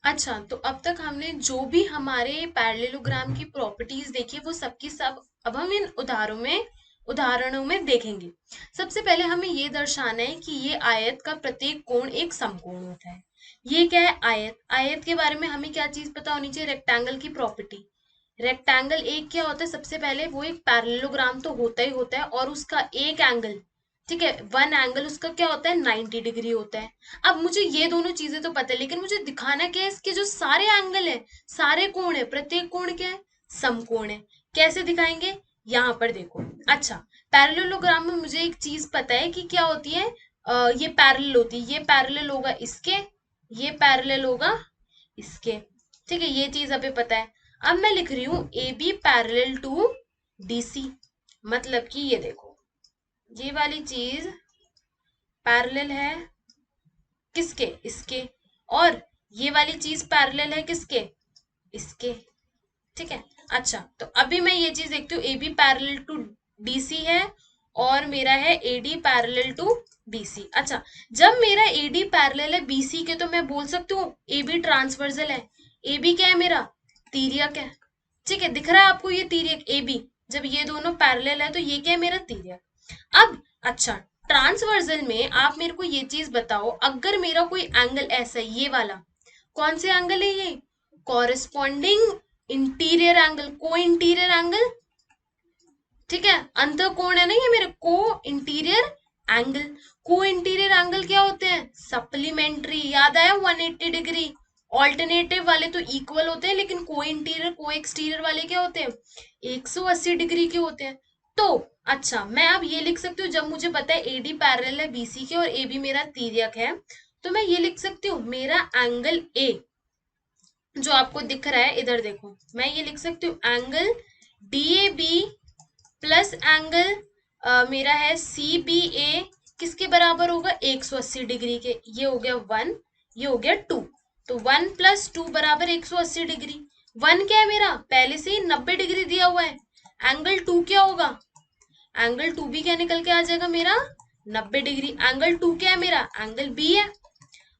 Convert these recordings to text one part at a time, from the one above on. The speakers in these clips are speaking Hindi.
अच्छा, तो अब तक हमने जो भी हमारे पैरेललोग्राम की प्रॉपर्टीज देखी वो सब की सब अब हम इन उदाहरणों में देखेंगे। सबसे पहले हमें ये दर्शाना है कि ये आयत का प्रत्येक कोण एक समकोण होता है। ये क्या है? आयत। आयत के बारे में हमें क्या चीज पता होनी चाहिए? रेक्टेंगल की प्रॉपर्टी। रेक्टेंगल एक क्या होता है? सबसे पहले वो एक पैरेललोग्राम तो होता ही होता है और उसका एक एंगल, ठीक है, वन एंगल उसका क्या होता है? 90 डिग्री होता है। अब मुझे ये दोनों चीजें तो पता है, लेकिन मुझे दिखाना क्या है? इसके जो सारे एंगल है, सारे कोण है, प्रत्येक कोण क्या है? समकोण है। कैसे दिखाएंगे? यहाँ पर देखो। अच्छा, पैरेललोग्राम में मुझे एक चीज पता है कि क्या होती है, ये पैरेलल होती है। ये पैरेलल होगा इसके, ये पैरेलल होगा इसके, ठीक है, ये चीज अभी पता है। अब मैं लिख रही हूं A B parallel to D C. मतलब कि ये देखो, ये वाली चीज पैरेलल है किसके? इसके। और ये वाली चीज पैरेलल है किसके? इसके। ठीक है। अच्छा, तो अभी मैं ये चीज देखती हूँ, A B parallel to D C है और मेरा है A D parallel to B C. अच्छा, जब मेरा ए डी पैरेलल है बी सी के तो मैं बोल सकती हूँ ए बी ट्रांसवर्सल है। ए बी क्या है? मेरा तिर्यक है। ठीक है, दिख रहा है आपको ये तिर्यक ए बी? जब ये दोनों पैरेलल है तो ये क्या है? मेरा तिर्यक। अब अच्छा, ट्रांसवर्सल में आप मेरे को ये चीज बताओ, अगर मेरा कोई एंगल ऐसा है, ये वाला, कौन से एंगल है ये? कॉरेस्पॉन्डिंग इंटीरियर एंगल, को इंटीरियर एंगल। ठीक है, अंत कोण है ना ये मेरे, को इंटीरियर एंगल। को इंटीरियर एंगल क्या होते हैं? सप्लीमेंट्री। याद आया? 180 डिग्री। ऑल्टरनेटिव वाले तो इक्वल होते हैं, लेकिन को इंटीरियर को एक्सटीरियर वाले क्या होते हैं? 180 डिग्री के होते हैं। तो अच्छा, मैं अब ये लिख सकती हूँ, जब मुझे पता है एडी पैरेलल है बीसी के और ए बी मेरा तिर्यक है, तो मैं ये लिख सकती हूँ मेरा एंगल ए जो आपको दिख रहा है इधर देखो, मैं ये लिख सकती हूँ angle D A B plus angle मेरा है सी बी ए किसके बराबर होगा? 180 डिग्री के। ये हो गया वन, ये हो गया टू। तो वन प्लस टू बराबर 180 डिग्री। वन क्या है मेरा? पहले से ही 90 डिग्री दिया हुआ है। एंगल टू क्या होगा? एंगल टू भी क्या निकल के आ जाएगा मेरा? 90 डिग्री। एंगल टू क्या है मेरा? एंगल बी है।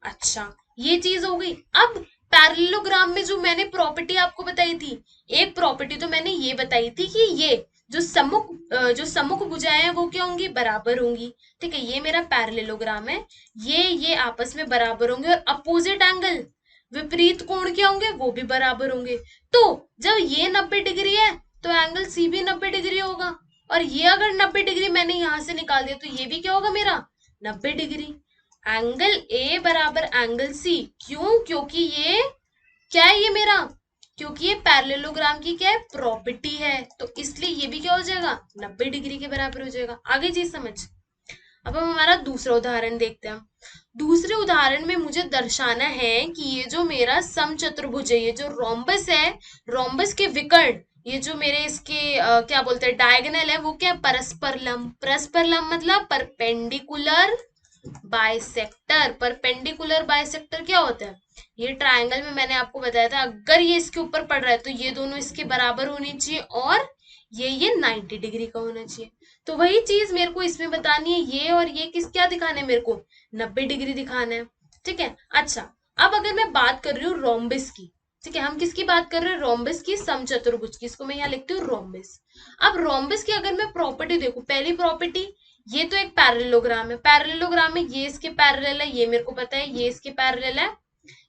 अच्छा, ये चीज हो गई। अब पैरेललोग्राम में जो मैंने प्रॉपर्टी आपको बताई थी, एक प्रॉपर्टी तो मैंने ये बताई थी कि ये जो सम्मुख भुजाएं हैं वो क्या होंगी? बराबर होंगी। ठीक है, ये मेरा पैरेललोग्राम है। ये आपस में बराबर होंगे और अपोजिट एंगल, विपरीत कोण क्या होंगे? वो भी बराबर होंगे। तो जब ये 90 डिग्री है तो एंगल सी भी 90 डिग्री होगा। और ये अगर 90 डिग्री मैंने यहां से निकाल दिया तो ये भी क्या होगा मेरा? 90 डिग्री। एंगल ए बराबर एंगल सी। क्यों? क्योंकि ये क्या है? ये मेरा, क्योंकि ये पैरेललोग्राम की क्या है? प्रॉपर्टी है। तो इसलिए ये भी क्या हो जाएगा? 90 डिग्री के बराबर हो जाएगा। आगे चीज समझ। अब हम हमारा दूसरा उदाहरण देखते हैं। दूसरे उदाहरण में मुझे दर्शाना है कि ये जो मेरा समचतुर्भुज है, ये जो रोम्बस है, रोम्बस के विकर्ण, ये जो मेरे इसके क्या बोलते हैं, डायगोनल है, वो क्या है? परस्पर लंब। परस्पर लंब मतलब परपेंडिकुलर बाइसेक्टर। परपेंडिकुलर बाइसेक्टर क्या होता है? ये ट्रायंगल में मैंने आपको बताया था, अगर ये इसके ऊपर पड़ रहा है तो ये दोनों इसके बराबर होनी चाहिए और ये 90 डिग्री का होना चाहिए। तो वही चीज मेरे को इसमें बतानी है, ये और ये किस क्या दिखाना है मेरे को? 90 डिग्री दिखाना है। ठीक है। अच्छा, अब अगर मैं बात कर रही हूँ रोम्बस की, ठीक है, हम किसकी बात कर रहे हैं? रोम्बस की, समचतुर्भुज की। इसको मैं यहाँ लिखती हूँ रोम्बस। अब रोम्बस की अगर मैं प्रॉपर्टी देखूं, पहली प्रॉपर्टी, ये तो एक पैरेललोग्राम है। पैरेललोग्राम में ये इसके पैरेलल है, ये मेरे को पता है, ये इसके पैरेलल है,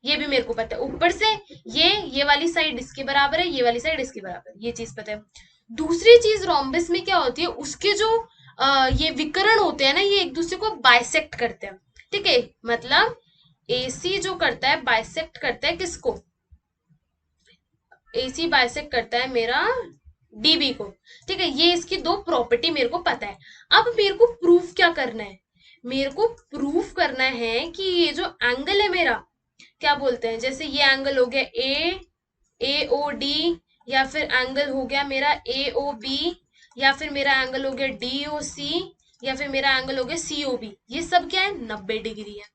ये भी मेरे को पता है। ऊपर से ये वाली साइड इसके बराबर है, ये वाली साइड इसके बराबर है, ये चीज पता है। दूसरी चीज रोम्बस में क्या होती है, उसके जो ये विकर्ण होते हैं ना, ये एक दूसरे को बाइसेक्ट करते हैं। ठीक है, मतलब एसी जो करता है, बाइसेक्ट करता है किसको? एसी बाइसेक्ट करता है मेरा डीबी को। ठीक है, ये इसकी दो प्रॉपर्टी मेरे को पता है। अब मेरे को प्रूफ क्या करना है? मेरे को प्रूफ करना है कि ये जो एंगल है मेरा, क्या बोलते हैं, जैसे ये एंगल हो गया ए ओ डी, या फिर एंगल हो गया मेरा ए ओ बी, या फिर मेरा एंगल हो गया डी ओ सी, या फिर मेरा एंगल हो गया सी ओ बी, ये सब क्या है? 90 डिग्री है।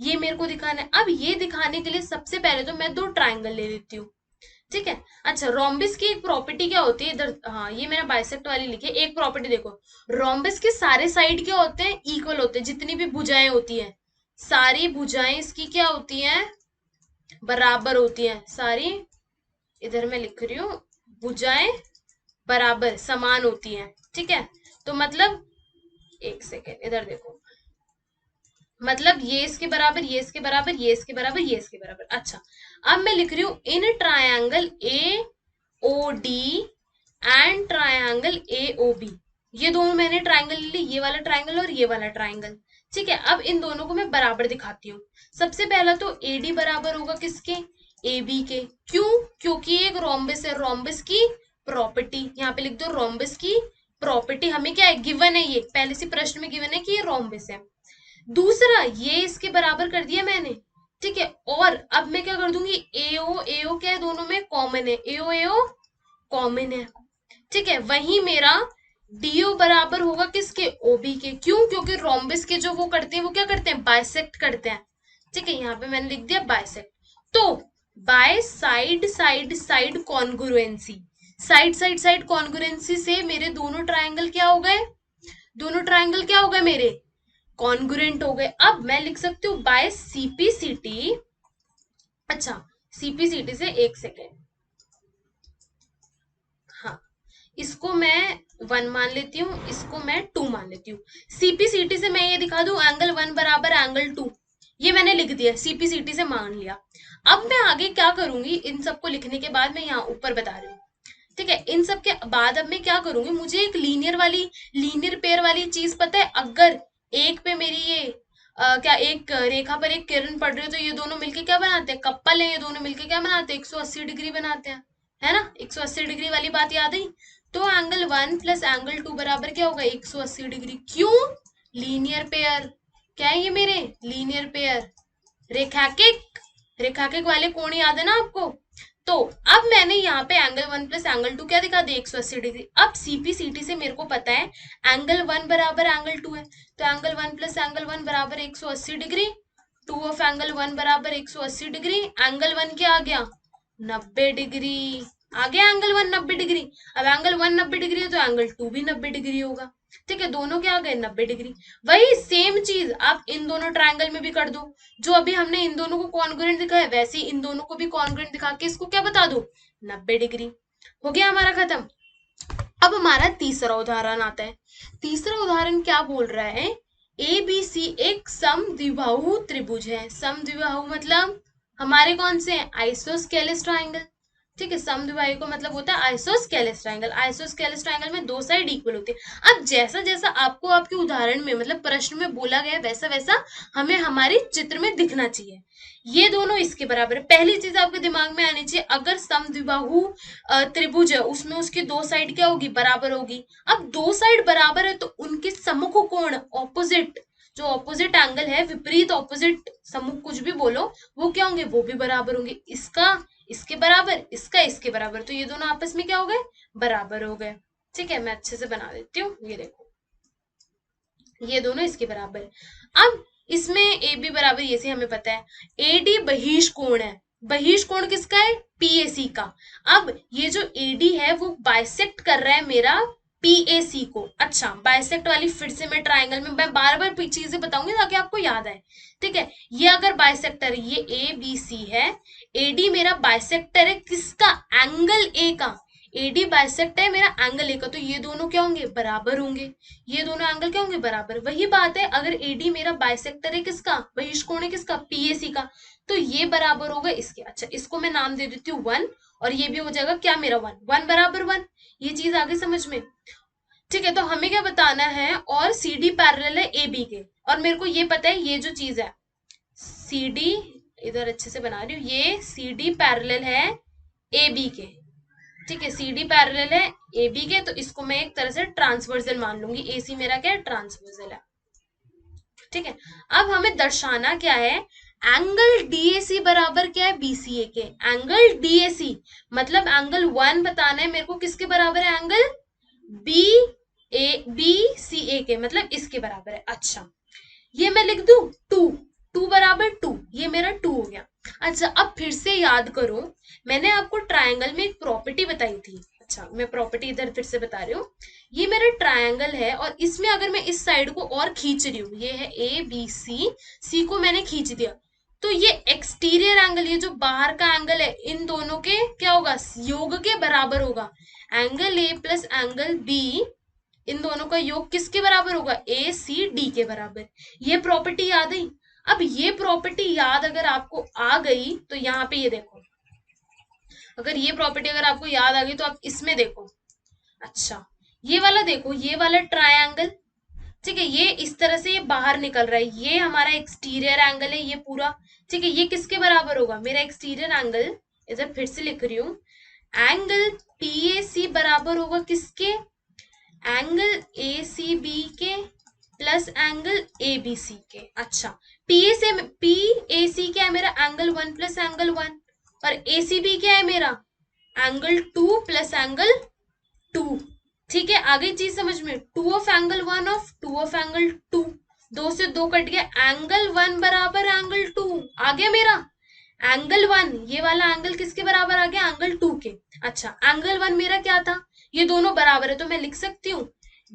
ये मेरे को दिखाना है। अब ये दिखाने के लिए सबसे पहले तो मैं दो ट्राइंगल ले लेती हूँ। ठीक है। अच्छा, रोम्बस की एक प्रॉपर्टी क्या होती है इधर, हाँ ये मैंने बाइसेक्ट वाली लिखी है। एक प्रॉपर्टी देखो, रोम्बस के सारे साइड क्या होते हैं? इक्वल होते हैं। जितनी भी भुजाएं होती हैं, सारी भुजाएं इसकी क्या होती हैं? बराबर होती हैं सारी, इधर मैं लिख रही हूँ, भुजाएं बराबर समान होती हैं, ठीक है। तो मतलब एक सेकेंड इधर देखो, मतलब ये इसके बराबर, ये इसके बराबर, ये इसके बराबर, ये इसके बराबर। अच्छा, अब मैं लिख रही हूं in triangle A O D and triangle A O B, ये दोनों मैंने ट्रायंगल ले ली, ये वाला ट्रायंगल और ये वाला ट्रायंगल, ठीक है। अब इन दोनों को मैं बराबर दिखाती हूँ। सबसे पहला तो ए डी बराबर होगा किसके, ए बी के। क्यों? क्योंकि ये एक रोम्बस है, रोम्बस की प्रॉपर्टी, यहाँ पे लिख दो रोम्बस की प्रॉपर्टी, हमें क्या है गिवन है, ये पहले से प्रश्न में गिवन है कि ये रोम्बस है। दूसरा, ये इसके बराबर कर दिया मैंने, ठीक है। और अब मैं क्या कर दूंगी, एओ क्या है, दोनों में कॉमन है, एओ कॉमन है, ठीक है। वही मेरा डीओ बराबर होगा किसके, ओबी के। क्यों? क्योंकि रोम्बस के जो वो करते हैं, वो क्या करते हैं, बाइसेक्ट करते हैं, ठीक है। यहाँ पे मैंने लिख दिया बाइसेक्ट। तो by side side side congruency, side side side congruency से मेरे दोनों ट्रायंगल क्या हो गए, दोनों ट्रायंगल क्या हो गए मेरे, कॉन्ग्रुएंट हो गए। अब मैं लिख सकती हूँ बाय सीपीसीटी, अच्छा सीपीसीटी से एक सेकेंड, हाँ इसको मैं 1 मान लेती हूँ, इसको मैं 2 मान लेती हूँ। सीपीसीटी से मैं ये दिखा दूं एंगल 1 बराबर एंगल 2, ये मैंने लिख दिया, सीपीसीटी से मान लिया। अब मैं आगे क्या करूंगी, इन सबको लिखने के बाद मैं यहाँ ऊपर बता रही हूँ, ठीक है। इन सब के बाद अब मैं क्या करूंगी, मुझे एक लीनियर पेयर वाली चीज पता है। अगर एक पे मेरी ये क्या एक रेखा पर एक किरण पड़ रही है, तो ये दोनों मिलके क्या बनाते हैं, कपल है, ये दोनों मिलके क्या बनाते हैं, 180 डिग्री बनाते हैं, है ना। 180 डिग्री वाली बात याद आई। तो एंगल 1 प्लस एंगल 2 बराबर क्या होगा, 180 डिग्री। क्यों? लीनियर पेयर, क्या है ये मेरे, लीनियर पेयर। रेखाकिक, रेखाकिक वाले कोण याद है ना आपको। तो अब मैंने यहाँ पे एंगल 1 प्लस एंगल 2 क्या दिखा दिया, 180 डिग्री। अब सीपीसीटी से मेरे को पता है एंगल 1 बराबर एंगल 2 है, तो एंगल 1 प्लस एंगल 1 बराबर 180 डिग्री, 2 ऑफ एंगल 1 बराबर 180 डिग्री। एंगल 1 क्या आ गया, 90 डिग्री, आ गया एंगल 1 90 डिग्री। अब एंगल 1 90 डिग्री है तो एंगल 2 भी 90 डिग्री होगा, ठीक है। दोनों क्या आ गए, 90 डिग्री। वही सेम चीज आप इन दोनों ट्रायंगल में भी कर दो, जो अभी हमने इन दोनों को कॉन्ग्रुएंट दिखाया, वैसे ही इन दोनों को भी कॉन्ग्रुएंट दिखा के इसको क्या बता दो, 90 डिग्री। हो गया हमारा खत्म। अब हमारा तीसरा उदाहरण आता है। तीसरा उदाहरण क्या बोल रहा है, ए बी सी एक समद्विबाहु त्रिभुज है। समद्विबाहु मतलब हमारे कौन से हैं, आइसोस्केलेस ट्रायंगल, ठीक है। समद्विबाहु का मतलब होता है आइसोस्केलेस ट्रायंगल। आइसोस्केलेस ट्रायंगल में दो साइड इक्वल होते हैं। अब जैसा जैसा आपको आपके उदाहरण में मतलब प्रश्न में बोला गया, वैसा वैसा हमें हमारे चित्र में दिखना चाहिए। ये दोनों इसके बराबर है। पहली चीज आपके दिमाग में आनी चाहिए, अगर समद्विबाहु त्रिभुज है, उसमें उसकी दो साइड क्या होगी, बराबर होगी। अब दो साइड बराबर है तो उनके सम्मुख कोण, ऑपोजिट, जो ऑपोजिट एंगल है, विपरीत ऑपोजिट सम्मुख कुछ भी बोलो, वो क्या होंगे, वो भी बराबर होंगे। इसका इसके बराबर, इसका इसके बराबर, तो ये दोनों आपस में क्या हो गए, बराबर हो गए, ठीक है। मैं अच्छे से बना देती हूँ, ये देखो ये दोनों इसके बराबर। अब इसमें ए बी बराबर, ये से हमें पता है। ए डी बहिष कोण है, बहिष कोण किसका है, पीएसी का। अब ये जो एडी है वो बाइसेक्ट कर रहा है मेरा पीएसी को। अच्छा, बाइसेक्ट वाली फिर से मैं ट्राइंगल में मैं बार बार चीजें बताऊंगी ताकि आपको याद आए, ठीक है। ये अगर बाइसेक्टर, ये ए बी सी है, एडी मेरा बाइसेक्टर है किसका, एंगल ए का। एडी बाइसेक्ट है मेरा एंगल ए का, तो ये दोनों क्या होंगे, बराबर होंगे। ये दोनों एंगल क्या होंगे, बराबर। वही बात है, अगर एडी मेरा बाइसेक्टर है किसका, बहिष्कोण है किसका, पीएसी का, तो ये बराबर होगा इसके। अच्छा, इसको मैं नाम दे देती हूँ 1, और ये भी हो जाएगा क्या मेरा 1, 1 बराबर 1। ये चीज आगे समझ में, ठीक है। तो हमें क्या बताना है, और सी डी पैरेलल है ए बी के, और मेरे को ये पता है ये जो चीज है सी डी, इधर अच्छे से बना रही हूँ, ये सी डी पैरेलल है ए बी के, ठीक है। सी डी पैरेलल है ए बी के, तो इसको मैं एक तरह से ट्रांसवर्सल मान लूंगी। ए सी मेरा क्या है, ट्रांसवर्सल है, ठीक है। अब हमें दर्शाना क्या है, एंगल डीएसी बराबर क्या है, बीसीए के। एंगल डीएसी मतलब एंगल 1 बताना है मेरे को, किसके बराबर है, एंगल बी सी ए के, मतलब इसके बराबर है। अच्छा, ये मैं लिख दू 2, 2 बराबर 2, ये मेरा 2 हो गया। अच्छा, अब फिर से याद करो, मैंने आपको ट्रायंगल में एक प्रॉपर्टी बताई थी। अच्छा, मैं प्रॉपर्टी इधर फिर से बता रही हूँ। ये मेरा ट्रायंगल है, और इसमें अगर मैं इस साइड को और खींच रही हूँ, ये है ए बी सी, सी को मैंने खींच दिया, तो ये एक्सटीरियर एंगल, ये जो बाहर का एंगल है, इन दोनों के क्या होगा, योग के बराबर होगा। Angle A plus angle B, इन दोनों का योग किसके बराबर होगा, ए सी डी के बराबर। ये प्रॉपर्टी याद आई। अब ये प्रॉपर्टी याद अगर आपको आ गई तो यहाँ पे ये देखो, अगर ये प्रॉपर्टी अगर आपको याद आ गई तो आप इसमें देखो। अच्छा, ये वाला देखो, ये वाला ट्रायंगल, ठीक है, ये इस तरह से ये बाहर निकल रहा है, ये हमारा एक्सटीरियर एंगल है ये पूरा, ठीक है। ये किसके बराबर होगा, मेरा एक्सटीरियर एंगल, इधर फिर से लिख रही हूँ, एंगल पीएसी बराबर होगा किसके, एंगल एसीबी के प्लस एंगल एबीसी के। अच्छा, पीएसी क्या है मेरा, एंगल 1 प्लस एंगल 1, और एसीबी क्या है मेरा, एंगल 2 प्लस एंगल 2। ठीक है, आगे चीज समझ में, 2 of angle 1 of 2 of angle 2, 2 से 2 कट गया, एंगल 1 बराबर एंगल 2 आ गया मेरा। एंगल 1, ये वाला एंगल किसके बराबर आ गया, एंगल 2 के। अच्छा, एंगल 1 मेरा क्या था, ये दोनों बराबर है तो मैं लिख सकती हूँ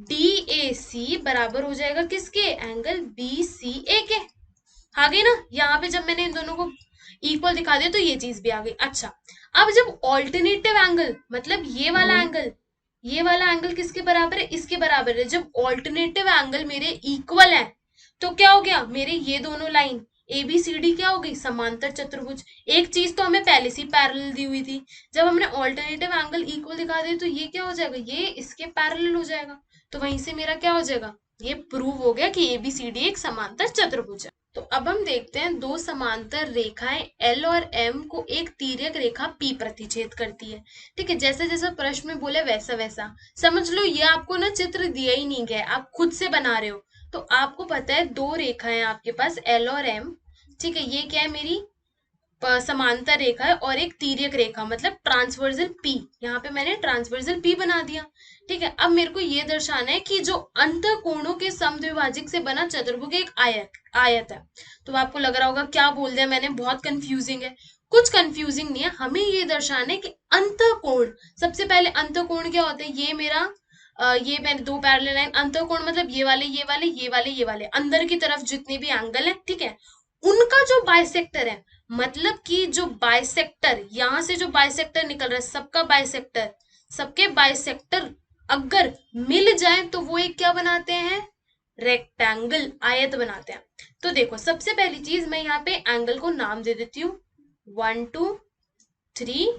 DAC बराबर हो जाएगा किसके, एंगल BCA के। आ गई ना, यहाँ पे जब मैंने इन दोनों को इक्वल दिखा दिया तो ये चीज भी आ गई। अच्छा, अब जब ऑल्टरनेटिव एंगल, मतलब ये वाला एंगल, ये वाला एंगल किसके बराबर है, इसके बराबर है, जब ऑल्टरनेटिव एंगल मेरे इक्वल है तो क्या हो गया, मेरे ये दोनों लाइन ABCD क्या हो गई, समांतर चतुर्भुज। एक चीज तो हमें पहले से पैरेलल दी हुई थी, जब हमने ऑल्टरनेटिव एंगल इक्वल दिखा दिए तो ये क्या हो जाएगा, ये इसके पैरेलल हो जाएगा, तो वहीं से मेरा क्या हो जाएगा, ये प्रूव हो गया कि ABCD एक समांतर चतुर्भुज है। तो अब हम देखते हैं, दो समांतर रेखाएं L और M को एक तिर्यक रेखा P प्रतिच्छेद करती है। ठीक है, जैसे जैसा प्रश्न में बोले वैसा वैसा समझ लो। ये आपको ना चित्र दिया ही नहीं गया, आप खुद से बना रहे हो। तो आपको पता है दो रेखाएं आपके पास L और M, ठीक है, ये क्या है, मेरी समांतर रेखा है और एक तिर्यक रेखा, मतलब ट्रांसवर्जल P। यहाँ पे मैंने ट्रांसवर्जल P बना दिया। ठीक है, अब मेरे को ये दर्शाना है कि जो अंत कोणों के समद्विभाजक से बना चतुर्भुज एक आयत है। तो आपको लग रहा होगा क्या बोल दिया मैंने, बहुत कंफ्यूजिंग है। कुछ कंफ्यूजिंग नहीं है, हमें ये दर्शाना है कि अंत कोण, सबसे पहले अंत कोण क्या होता है, ये मेरा ये मैंने दो पैरेलल लाइन, अंत कोण मतलब ये वाले ये वाले ये वाले ये वाले अंदर की तरफ जितने भी एंगल है, ठीक है, उनका जो बाइसेक्टर है, मतलब कि जो बाइसेक्टर, यहां से जो बाइसेक्टर निकल रहा है, सबका बाइसेक्टर, सबके बाइसेक्टर अगर मिल जाए तो वो एक क्या बनाते हैं, रेक्टेंगल, आयत बनाते हैं। तो देखो, सबसे पहली चीज मैं यहाँ पे एंगल को नाम दे देती हूँ 1 2 3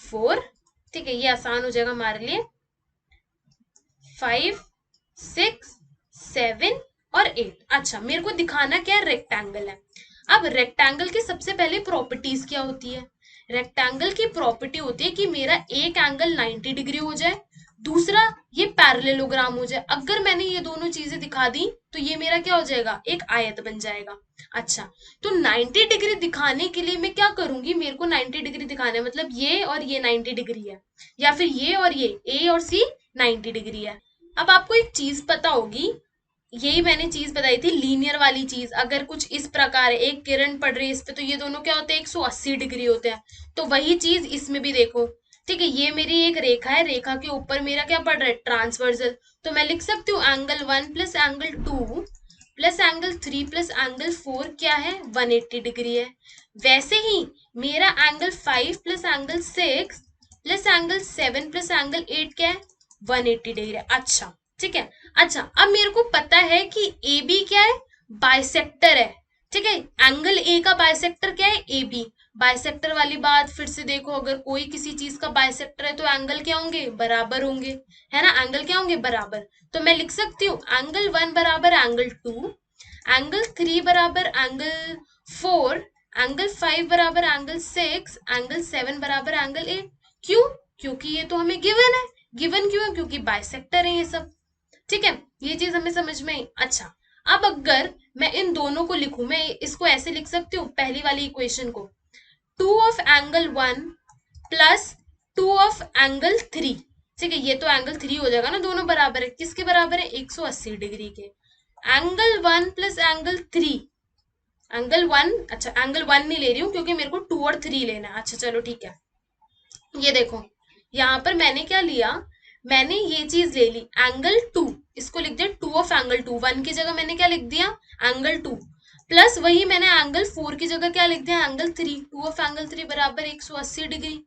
4, ठीक है, ये आसान हो जाएगा हमारे लिए, 5 6 7 और 8। अच्छा, मेरे को दिखाना क्या है, रेक्टेंगल है। अब रेक्टेंगल की सबसे पहले प्रॉपर्टीज क्या होती है, रेक्टेंगल की प्रॉपर्टी होती है कि मेरा एक एंगल 90 डिग्री हो जाए, दूसरा ये पैरेललोग्राम हो जाए। अगर मैंने ये दोनों चीजें दिखा दी तो ये मेरा क्या हो जाएगा, एक आयत बन जाएगा। अच्छा, तो 90 डिग्री दिखाने के लिए मैं क्या करूंगी, मेरे को 90 डिग्री दिखाना है, मतलब ये और ये 90 डिग्री है, या फिर ये और ये A और C 90 डिग्री है। अब आपको एक चीज पता होगी, यही मैंने चीज बताई थी, लीनियर वाली चीज, अगर कुछ इस प्रकार है, एक किरण पड़ रही है इस पे, तो ये दोनों क्या होते हैं, 180 डिग्री होते हैं। तो वही चीज इसमें भी देखो, ठीक है, ये मेरी एक रेखा है, रेखा के ऊपर मेरा क्या पड़ रहा है, ट्रांसवर्जल। तो मैं लिख सकती हूँ angle 1 plus angle 2 plus angle 3 plus angle 4 क्या है, 180 डिग्री है। वैसे ही मेरा angle 5 plus angle 6 plus angle 7 plus angle 8 क्या है, 180 डिग्री है। अच्छा, ठीक है। अच्छा, अब मेरे को पता है कि ए बी क्या है, बाइसेक्टर है, ठीक है, एंगल ए का बाइसेक्टर क्या है, ए बी। बाइसेक्टर वाली बात फिर से देखो, अगर कोई किसी चीज का बाइसेक्टर है तो एंगल क्या होंगे, बराबर होंगे, है ना, एंगल क्या होंगे, बराबर। तो मैं लिख सकती हूँ एंगल 1 बराबर एंगल 2, एंगल 3 बराबर एंगल 4, एंगल 5 बराबर एंगल 6, एंगल 7 बराबर एंगल 8। क्यों, क्योंकि ये तो हमें गिवन है। गिवन क्यों है, क्योंकि बाइसेक्टर है ये सब। ठीक है, ये चीज हमें समझ में आई। अच्छा, अब अगर मैं इन दोनों को लिखूं, मैं इसको ऐसे लिख सकती हूँ, पहली वाली इक्वेशन को 2 of angle 1 plus 2 of angle 3, ठीक है, ये तो एंगल 3 हो जाएगा ना, दोनों बराबर है, किसके बराबर है, 180 डिग्री के। एंगल 1 प्लस एंगल 3, एंगल 1, अच्छा एंगल 1 नहीं ले रही हूँ क्योंकि मेरे को 2 और 3 लेना है। अच्छा चलो ठीक है, ये देखो, यहाँ पर मैंने क्या लिया, मैंने ये चीज ले ली एंगल 2, इसको लिख दिया 2 ऑफ एंगल 2, 1 की जगह मैंने क्या लिख दिया, एंगल 2 प्लस वही मैंने एंगल 4 की जगह क्या लिख दिया, एंगल 3, 2 ऑफ एंगल 3 बराबर 180 डिग्री।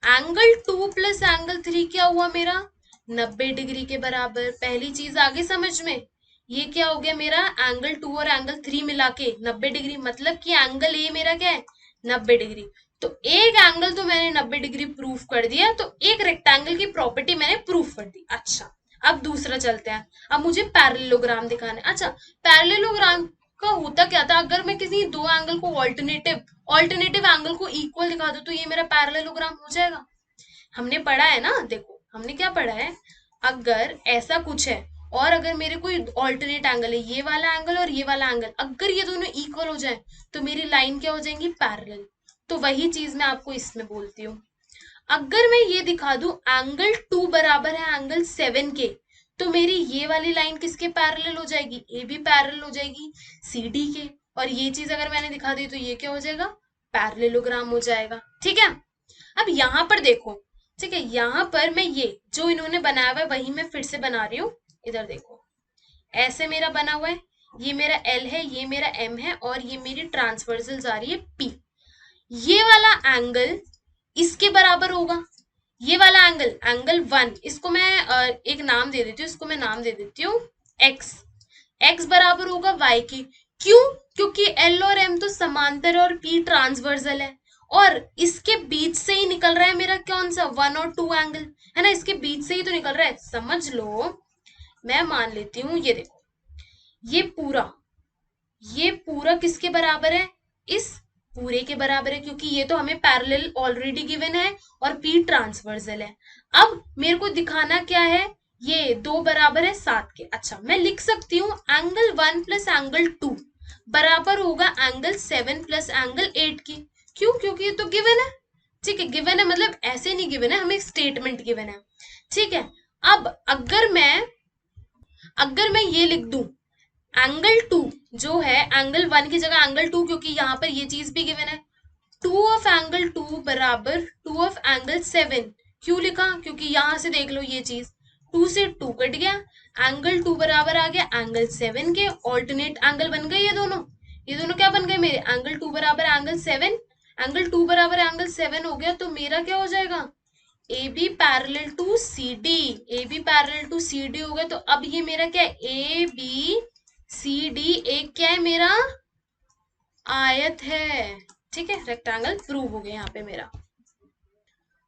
एंगल 2 प्लस एंगल 3 क्या हुआ मेरा, 90 डिग्री के बराबर। पहली चीज आगे समझ में, ये क्या हो गया मेरा, एंगल 2 और एंगल 3 मिला के 90 डिग्री, मतलब कि एंगल ए मेरा क्या है, 90 डिग्री। तो एक एंगल तो मैंने 90 डिग्री प्रूफ कर दिया, तो एक रेक्टेंगल की प्रॉपर्टी मैंने प्रूफ कर दी। अच्छा, अब दूसरा चलते हैं। अब मुझे पैरेललोग्राम दिखाना है। अच्छा, पैरेललोग्राम का होता क्या था, अगर मैं किसी दो एंगल को ऑल्टरनेटिव एंगल को इक्वल दिखा दूं तो ये मेरा पैरेललोग्राम हो जाएगा। हमने पढ़ा है ना, देखो हमने क्या पढ़ा है, अगर ऐसा कुछ है और अगर मेरे कोई ऑल्टरनेट एंगल है, ये वाला एंगल और ये वाला एंगल, अगर ये दोनों इक्वल हो जाए तो मेरी लाइन क्या हो जाएंगी, पैरेलल। तो वही चीज मैं आपको इसमें बोलती हूँ। अगर मैं ये दिखा दूं एंगल 2 बराबर है एंगल 7 के, तो मेरी ये वाली लाइन किसके पैरेलल हो जाएगी, ए बी पैरेलल हो जाएगी सी डी के। और ये चीज अगर मैंने दिखा दी तो ये क्या हो जाएगा, पैरेललोग्राम हो जाएगा। ठीक है, अब यहाँ पर देखो, ठीक है, यहाँ पर मैं ये जो इन्होंने बनाया हुआ है वही मैं फिर से बना रही हूँ। इधर देखो, ऐसे मेरा बना हुआ है, ये मेरा एल है, ये मेरा एम है, और ये मेरी ट्रांसवर्सल जा रही है पी। ये वाला एंगल इसके बराबर होगा, ये वाला एंगल, एंगल 1, इसको मैं एक नाम दे देती हूँ, इसको मैं नाम दे देती हूँ एक्स। एक्स बराबर होगा वाई के। क्यों, क्योंकि एल और एम तो समांतर और पी ट्रांसवर्सल है, और इसके बीच से ही निकल रहा है मेरा कौन सा, 1 और 2 एंगल, है ना, इसके बीच से ही तो निकल रहा है। समझ लो, मैं मान लेती हूँ, ये देखो, ये पूरा ये पूरा किसके बराबर है, इस पूरे के बराबर है, क्योंकि ये तो हमें पैरेलल ऑलरेडी गिवन है और पी ट्रांसवर्सल है। अब मेरे को दिखाना क्या है, ये दो बराबर है 7 के। अच्छा, मैं लिख सकती हूँ एंगल 1 प्लस एंगल 2 बराबर होगा एंगल 7 प्लस एंगल 8 की। क्यों, क्योंकि ये तो गिवन है। ठीक है, गिवन है मतलब ऐसे नहीं गिवन है, हमें स्टेटमेंट गिवन है। ठीक है, अब अगर मैं ये लिख दूं एंगल 2 जो है, एंगल 1 की जगह एंगल 2, क्योंकि यहाँ पर ये चीज भी गिवन है, 2 ऑफ एंगल 2 बराबर 2 ऑफ एंगल 7। क्यों लिखा, क्योंकि यहां से देख लो ये चीज, 2 से 2 कट गया, एंगल 2 बराबर आ गया एंगल 7 के। ऑल्टरनेट एंगल बन गए ये दोनों क्या बन गए मेरे, एंगल 2 बराबर एंगल 7, एंगल 2 बराबर एंगल 7 हो गया, तो मेरा क्या हो जाएगा, A B parallel to C D, A B parallel to C D हो गया। तो अब ये मेरा क्या है, ए बी सी डी एक क्या है मेरा, आयत है। ठीक है, रेक्टेंगल प्रूव हो गया यहाँ पे मेरा।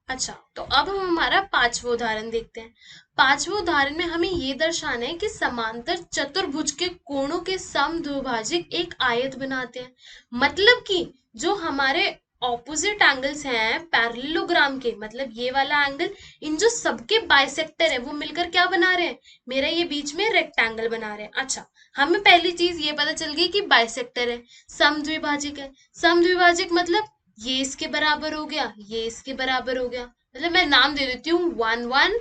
अच्छा, तो अब हम हमारा पांचवा उदाहरण देखते हैं। पांचवे उदाहरण में हमें ये दर्शाना है कि समांतर चतुर्भुज के कोणों के समद्विभाजक एक आयत बनाते हैं। मतलब कि जो हमारे ऑपोजिट एंगल्स हैं पैरेललोग्राम के, मतलब ये वाला एंगल, इन जो सबके बाइसेक्टर है वो मिलकर क्या बना रहे हैं, मेरा ये बीच में रेक्टेंगल बना रहे हैं। अच्छा, हमें पहली चीज ये पता चल गई कि बाइसेक्टर है, समद्विभाजक है। समद्विभाजक मतलब ये इसके बराबर हो गया, ये इसके बराबर हो गया, मतलब मैं नाम दे देती हूँ 1 1,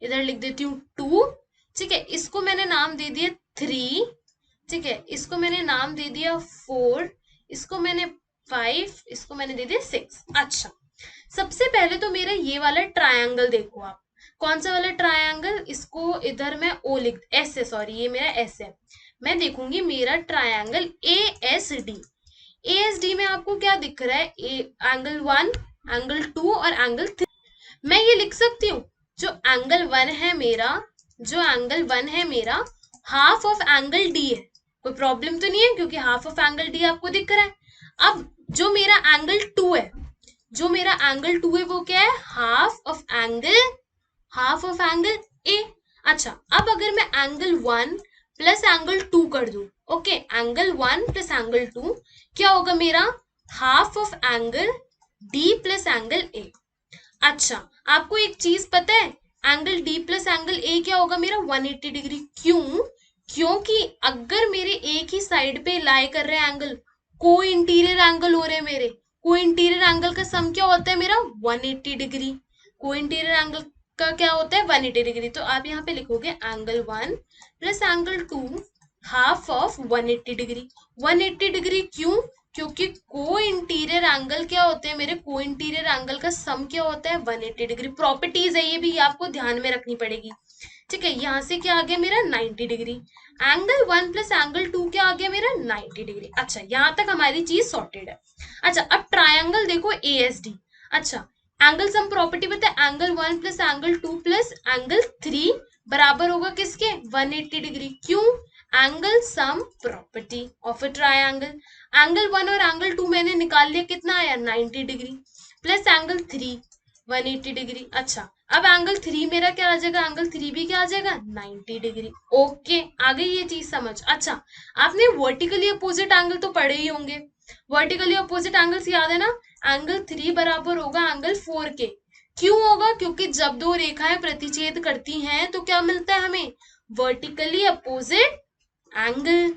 इधर लिख देती हूँ 2। ठीक है, इसको मैंने नाम दे दिया 3। ठीक है, इसको मैंने नाम दे दिया 4, इसको मैंने 5, इसको मैंने दे दिया 6। अच्छा, सबसे पहले तो मेरा ये वाला ट्रायंगल देखो आप, कौन सा वाला ट्रायंगल, इसको इधर मैं ओ लिख, एस है, सॉरी ये मेरा एस है। मैं देखूंगी मेरा triangle A S D, ASD में आपको क्या दिख रहा है, एंगल 1, एंगल 2 और एंगल 3। मैं ये लिख सकती हूँ, जो एंगल 1 है मेरा, जो एंगल 1 है मेरा हाफ ऑफ एंगल डी है। कोई प्रॉब्लम तो नहीं है, क्योंकि हाफ ऑफ एंगल डी आपको दिख रहा है। अब जो मेरा एंगल 2 है, जो मेरा एंगल 2 है वो क्या है, हाफ ऑफ एंगल ए। अच्छा, अब अगर मैं एंगल 1 प्लस एंगल 2 कर दूं, ओके, एंगल 1 प्लस एंगल 2 क्या होगा मेरा, half of angle D plus angle A. अच्छा, आपको एक चीज पता है, angle D plus angle A क्या होगा मेरा, 180 डिग्री। क्यों, क्योंकि अगर मेरे एक ही साइड पे लाई कर रहे एंगल, को इंटीरियर एंगल हो रहे मेरे, को इंटीरियर एंगल का सम क्या होता है मेरा, 180 डिग्री। को इंटीरियर एंगल का क्या होता है, 180 डिग्री। तो आप यहाँ पे लिखोगे angle 1 plus angle 2 half of 180 degree. 180 degree क्यों, क्योंकि को इंटीरियर एंगल क्या होते हैं मेरे, को इंटीरियर एंगल का सम क्या होता है, 180 डिग्री। प्रॉपर्टीज है ये भी, आपको ध्यान में रखनी पड़ेगी। ठीक है, यहां से क्या आ गया मेरा 90 डिग्री। एंगल 1 प्लस एंगल 2 क्या आ गया मेरा 90 डिग्री। अच्छा, यहां तक हमारी चीज सॉर्टेड है। अच्छा, अब ट्रायंगल देखो ASD। अच्छा, एंगल सम प्रॉपर्टी पता है, angle 1 plus angle 2 plus angle 3 बराबर होगा किसके 180 डिग्री। क्यों? Angle sum property of a triangle. Angle 1 और एंगल 2 मैंने निकाल लिया, कितना आया 90 डिग्री, प्लस एंगल 3 180 डिग्री। अच्छा, अब एंगल 3 मेरा क्या आ जाएगा, एंगल 3 भी क्या आ जाएगा 90 डिग्री। ओके, आ गई ये चीज समझ। अच्छा, आपने वर्टिकली अपोजिट एंगल तो पढ़े ही होंगे। वर्टिकली अपोजिट एंगल्स याद है ना, एंगल 3 बराबर होगा एंगल 4 के। क्यों होगा? क्योंकि जब दो रेखाएं प्रतिच्छेद करती हैं तो क्या मिलता है हमें, वर्टिकली अपोजिट एंगल।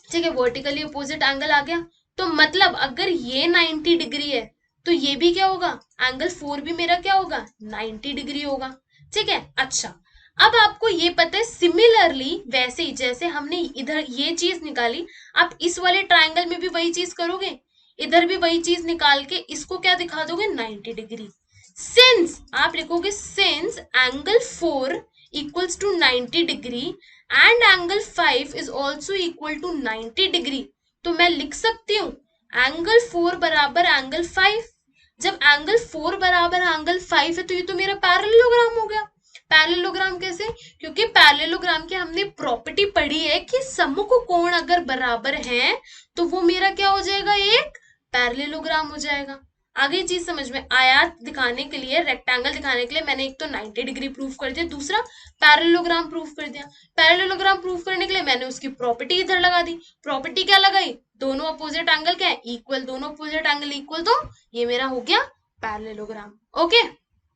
ठीक है, वर्टिकली अपोजिट एंगल आ गया। तो मतलब अगर ये 90 डिग्री है तो ये भी क्या होगा, एंगल 4 भी मेरा क्या होगा 90 डिग्री होगा। ठीक है। अच्छा, अब आपको ये पता है सिमिलरली वैसे ही जैसे हमने इधर ये चीज निकाली, आप इस वाले ट्राइंगल में भी वही चीज करोगे, इधर भी वही चीज निकाल के इसको क्या दिखा दोगे 90 डिग्री। सिंस आप लिखोगे since angle 4 equals to 90 degree and angle 5 is also equal to 90 degree, तो मैं लिख सकती हूँ एंगल 4 बराबर एंगल 5। जब एंगल 4 बराबर एंगल 5 है तो ये तो मेरा पैरेललोग्राम हो गया। पैरेललोग्राम कैसे? क्योंकि पैरेललोग्राम की हमने प्रॉपर्टी पढ़ी है कि सम्मुख कोण अगर बराबर हैं तो वो मेरा क्या हो जाएगा, एक पैरेललोग्राम हो जाएगा। आगे चीज समझ में, आयत दिखाने के लिए, रेक्टेंगल दिखाने के लिए मैंने एक तो 90 डिग्री प्रूफ कर दिया, दूसरा पैरेललोग्राम प्रूफ कर दिया। पैरेललोग्राम प्रूफ करने के लिए मैंने उसकी प्रॉपर्टी इधर लगा दी। प्रॉपर्टी क्या लगाई, दोनों अपोजिट एंगल क्या है इक्वल, दोनों अपोजिट एंगल इक्वल, तो ये मेरा हो गया पैरेललोग्राम। ओके।